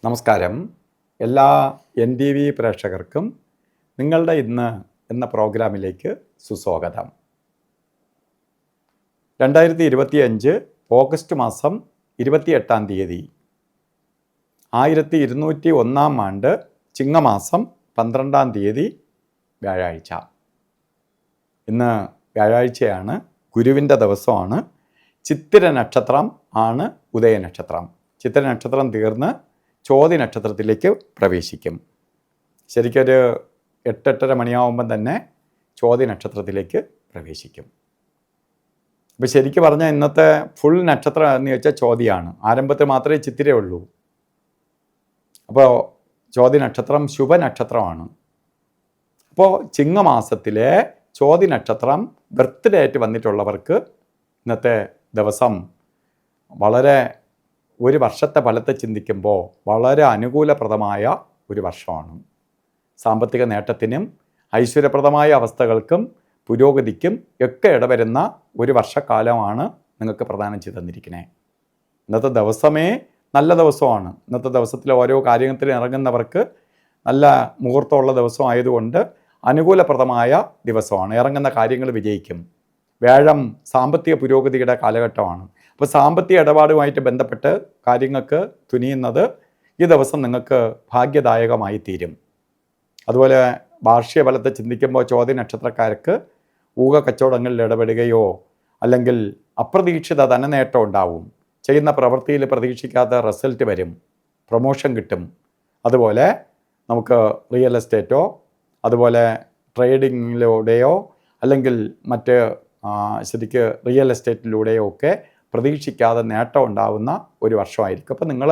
നമസ്കാരം. എല്ലാ NTV പ്രേക്ഷകർക്കും നിങ്ങളുടെ ഇന്ന് എന്ന പ്രോഗ്രാമിലേക്ക് സുസ്വാഗതം. 2025 ഓഗസ്റ്റ് മാസം 28-ാം തീയതി 1201 ആണ്ട് ചിങ്ങമാസം 12-ാം തീയതി വ്യാഴാഴ്ച. ഇന്ന് വ്യാഴാഴ്ചയാണ്, ഗുരുവിൻ്റെ ദിവസമാണ്. ചിത്തിര നക്ഷത്രം ആണ് ഉദയനക്ഷത്രം. ചിത്തിര നക്ഷത്രം തീർന്ന് ചോതി നക്ഷത്രത്തിലേക്ക് പ്രവേശിക്കും. ശരിക്കൊരു 8-8:30 മണിയാവുമ്പം തന്നെ ചോതി നക്ഷത്രത്തിലേക്ക് പ്രവേശിക്കും. അപ്പോൾ ശരിക്കും പറഞ്ഞാൽ ഇന്നത്തെ ഫുൾ നക്ഷത്രം എന്ന് ചോദിച്ചാൽ ചോതിയാണ്. ആരംഭത്തിൽ മാത്രമേ ചിത്തിരയുള്ളൂ. അപ്പോൾ ചോതി നക്ഷത്രം ശുഭനക്ഷത്രമാണ്. അപ്പോൾ ചിങ്ങമാസത്തിലെ ചോതി നക്ഷത്രം ബർത്ത്ഡേ ആയിട്ട് വന്നിട്ടുള്ളവർക്ക് ഇന്നത്തെ ദിവസം വളരെ ഒരു വർഷത്തെ ഫലത്തെ ചിന്തിക്കുമ്പോൾ വളരെ അനുകൂലപ്രദമായ ഒരു വർഷമാണ്. സാമ്പത്തിക നേട്ടത്തിനും ഐശ്വര്യപ്രദമായ അവസ്ഥകൾക്കും പുരോഗതിക്കും ഒക്കെ ഇടവരുന്ന ഒരു വർഷക്കാലമാണ് നിങ്ങൾക്ക് പ്രദാനം ചെയ്തു തന്നിരിക്കുന്നത്. ഇന്നത്തെ ദിവസമേ നല്ല ദിവസമാണ്. ഇന്നത്തെ ദിവസത്തിൽ ഓരോ കാര്യത്തിൽ ഇറങ്ങുന്നവർക്ക് നല്ല മുഹൂർത്തമുള്ള ദിവസമായതുകൊണ്ട് അനുകൂലപ്രദമായ ദിവസമാണ്. ഇറങ്ങുന്ന കാര്യങ്ങൾ വിജയിക്കും. വ്യാഴം സാമ്പത്തിക പുരോഗതിയുടെ കാലഘട്ടമാണ്. അപ്പോൾ സാമ്പത്തിക ഇടപാടുമായിട്ട് ബന്ധപ്പെട്ട് കാര്യങ്ങൾക്ക് തുനിയുന്നത് ഈ ദിവസം നിങ്ങൾക്ക് ഭാഗ്യദായകമായി തീരും. അതുപോലെ വാർഷിക ഫലത്തെ ചിന്തിക്കുമ്പോൾ ചോതി നക്ഷത്രക്കാർക്ക് ഊഹ കച്ചവടങ്ങളിൽ ഇടപെടുകയോ അല്ലെങ്കിൽ അപ്രതീക്ഷിത ധനനേട്ടം ഉണ്ടാവും. ചെയ്യുന്ന പ്രവൃത്തിയിൽ പ്രതീക്ഷിക്കാത്ത റിസൾട്ട് വരും, പ്രൊമോഷൻ കിട്ടും. അതുപോലെ നമുക്ക് റിയൽ എസ്റ്റേറ്റോ അതുപോലെ ട്രേഡിങ്ങിലൂടെയോ അല്ലെങ്കിൽ മറ്റ് ശരിക്ക് റിയൽ എസ്റ്റേറ്റിലൂടെയോ ഒക്കെ പ്രതീക്ഷിക്കാതെ നേട്ടം ഉണ്ടാവുന്ന ഒരു വർഷമായിരിക്കും. അപ്പോൾ നിങ്ങൾ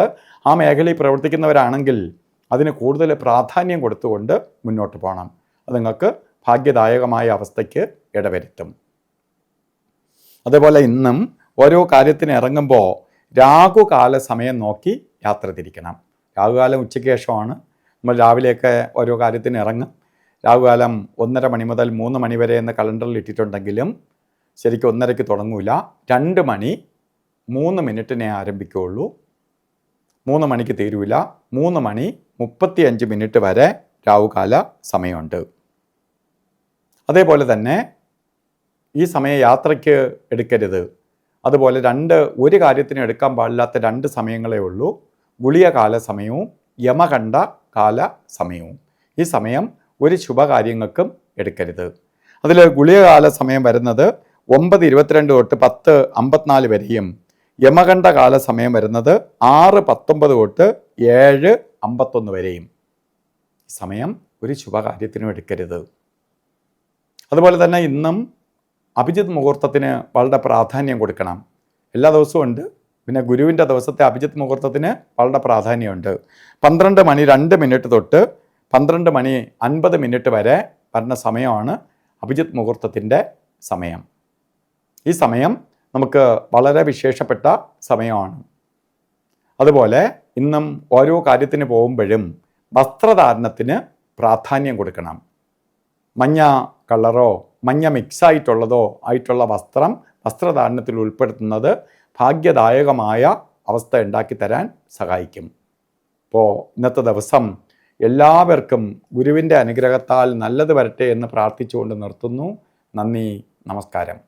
ആ മേഖലയിൽ പ്രവർത്തിക്കുന്നവരാണെങ്കിൽ അതിന് കൂടുതൽ പ്രാധാന്യം കൊടുത്തുകൊണ്ട് മുന്നോട്ട് പോകണം. അത് നിങ്ങൾക്ക് ഭാഗ്യദായകമായ അവസ്ഥയ്ക്ക് ഇടവരുത്തും. അതേപോലെ ഇന്നും ഓരോ കാര്യത്തിന് ഇറങ്ങുമ്പോൾ രാഹുകാല സമയം നോക്കി യാത്ര തിരിക്കണം. രാഹുകാലം ഉച്ചയ്ക്ക് ശേഷമാണ്. നമ്മൾ രാവിലെയൊക്കെ ഓരോ കാര്യത്തിന് ഇറങ്ങും. രാഹുകാലം 1:30 മണി മുതൽ 3 മണി വരെ എന്ന് കലണ്ടറിൽ ഇട്ടിട്ടുണ്ടെങ്കിലും ശരിക്കും 1:30-ക്ക് തുടങ്ങൂല. 2 മണി 3 മിനിറ്റിനെ ആരംഭിക്കുകയുള്ളൂ. 3 മണിക്ക് തീരൂല. 3 മണി 35 മിനിറ്റ് വരെ രാഹുകാല സമയമുണ്ട്. അതേപോലെ തന്നെ ഈ സമയം യാത്രയ്ക്ക് എടുക്കരുത്. അതുപോലെ ഒരു കാര്യത്തിന് എടുക്കാൻ പാടില്ലാത്ത 2 സമയങ്ങളേ ഉള്ളൂ. ഗുളിക കാല സമയവും യമകണ്ഠ കാല സമയവും. ഈ സമയം ഒരു ശുഭകാര്യങ്ങൾക്കും എടുക്കരുത്. അതിൽ ഗുളികകാല സമയം വരുന്നത് 9:22 തൊട്ട് 10:54 വരെയും യമകണ്ഠ കാല സമയം വരുന്നത് 6:19 തൊട്ട് 7:51 വരെയും. സമയം ഒരു ശുഭകാര്യത്തിനും എടുക്കരുത്. അതുപോലെ തന്നെ ഇന്നും അഭിജിത്ത് മുഹൂർത്തത്തിന് വളരെ പ്രാധാന്യം കൊടുക്കണം. എല്ലാ ദിവസവും ഉണ്ട്. പിന്നെ ഗുരുവിൻ്റെ ദിവസത്തെ അഭിജിത്ത് മുഹൂർത്തത്തിന് വളരെ പ്രാധാന്യമുണ്ട്. 12 മണി 2 മിനിറ്റ് തൊട്ട് 12 മണി 50 മിനിറ്റ് വരെ വരുന്ന സമയമാണ് അഭിജിത്ത് മുഹൂർത്തത്തിൻ്റെ സമയം. ഈ സമയം നമുക്ക് വളരെ വിശേഷപ്പെട്ട സമയമാണ്. അതുപോലെ ഇന്നും ഓരോ കാര്യത്തിന് പോകുമ്പോഴും വസ്ത്രധാരണത്തിന് പ്രാധാന്യം കൊടുക്കണം. മഞ്ഞ കളറോ മഞ്ഞ മിക്സായിട്ടുള്ളതോ ആയിട്ടുള്ള വസ്ത്രധാരണത്തിൽ ഉൾപ്പെടുത്തുന്നത് ഭാഗ്യദായകമായ അവസ്ഥ ഉണ്ടാക്കി തരാൻ സഹായിക്കും. അപ്പോൾ ഇന്നത്തെ ദിവസം എല്ലാവർക്കും ഗുരുവിൻ്റെ അനുഗ്രഹത്താൽ നല്ലത് വരട്ടെ എന്ന് പ്രാർത്ഥിച്ചുകൊണ്ട് നിർത്തുന്നു. നന്ദി, നമസ്കാരം.